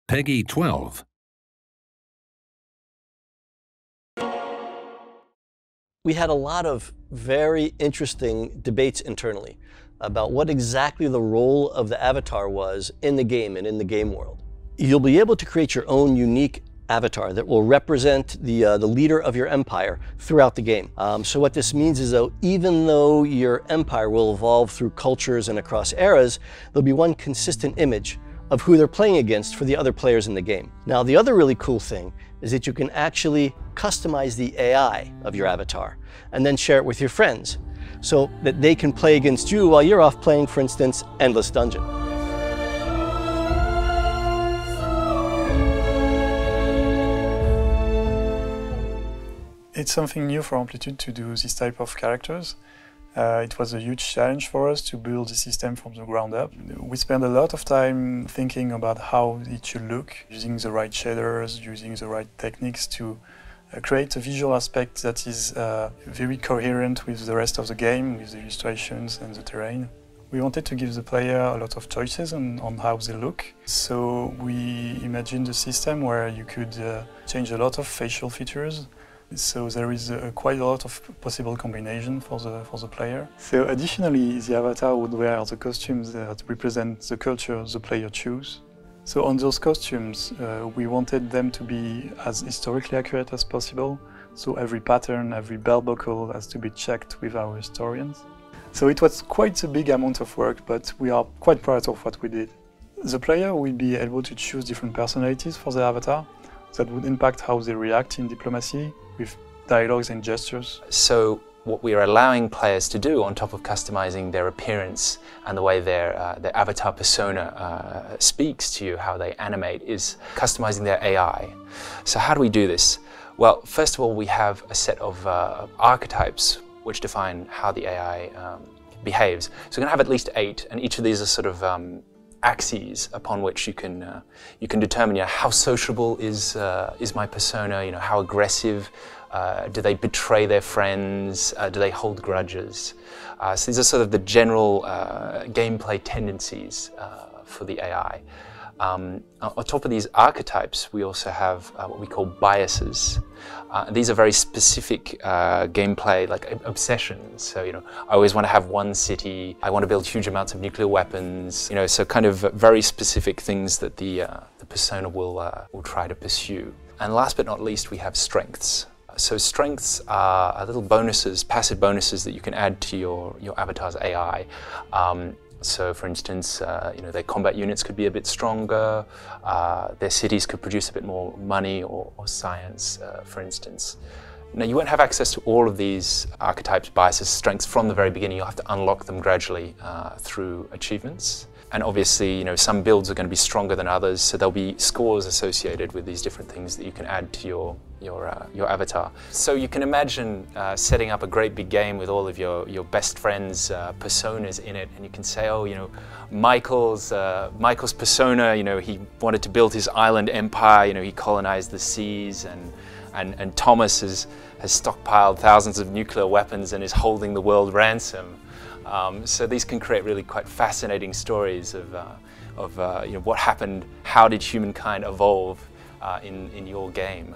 Peggy 12. We had a lot of very interesting debates internally about what exactly the role of the avatar was in the game and in the game world. You'll be able to create your own unique avatar that will represent the leader of your empire throughout the game. So what this means is, though, even though your empire will evolve through cultures and across eras, there'll be one consistent image of who they're playing against for the other players in the game. Now, the other really cool thing is that you can actually customize the AI of your avatar and then share it with your friends so that they can play against you while you're off playing, for instance, Endless Dungeon. It's something new for Amplitude to do this type of characters. It was a huge challenge for us to build the system from the ground up. We spent a lot of time thinking about how it should look, using the right shaders, using the right techniques to create a visual aspect that is very coherent with the rest of the game, with the illustrations and the terrain. We wanted to give the player a lot of choices on how they look. So we imagined a system where you could change a lot of facial features. So there is quite a lot of possible combination for the player. So additionally, the avatar would wear the costumes that represent the culture the player chooses. So on those costumes, we wanted them to be as historically accurate as possible. So every pattern, every belt buckle has to be checked with our historians. So it was quite a big amount of work, but we are quite proud of what we did. The player will be able to choose different personalities for the avatar that would impact how they react in diplomacy, with dialogues and gestures. So what we are allowing players to do, on top of customizing their appearance and the way their avatar persona speaks to you, how they animate, is customizing their AI. So how do we do this? Well, first of all, we have a set of archetypes which define how the AI behaves. So we're going to have at least 8, and each of these are sort of axes upon which you can determine, how sociable is my persona, how aggressive, do they betray their friends, do they hold grudges. So these are sort of the general gameplay tendencies for the AI. On top of these archetypes, we also have what we call biases. These are very specific gameplay, like obsessions. So, I always want to have one city. I want to build huge amounts of nuclear weapons. So kind of very specific things that the persona will try to pursue. And last but not least, we have strengths. So strengths are little bonuses, passive bonuses that you can add to your avatar's AI. So, for instance, their combat units could be a bit stronger, their cities could produce a bit more money or science, for instance. Now, you won't have access to all of these archetypes, biases, strengths from the very beginning. You'll have to unlock them gradually through achievements. And obviously, some builds are going to be stronger than others, so there'll be scores associated with these different things that you can add to your avatar. So you can imagine setting up a great big game with all of your best friends' personas in it, and you can say, Michael's persona, he wanted to build his island empire, he colonized the seas, and Thomas has stockpiled thousands of nuclear weapons and is holding the world ransom. So these can create really quite fascinating stories of what happened, how did humankind evolve in your game.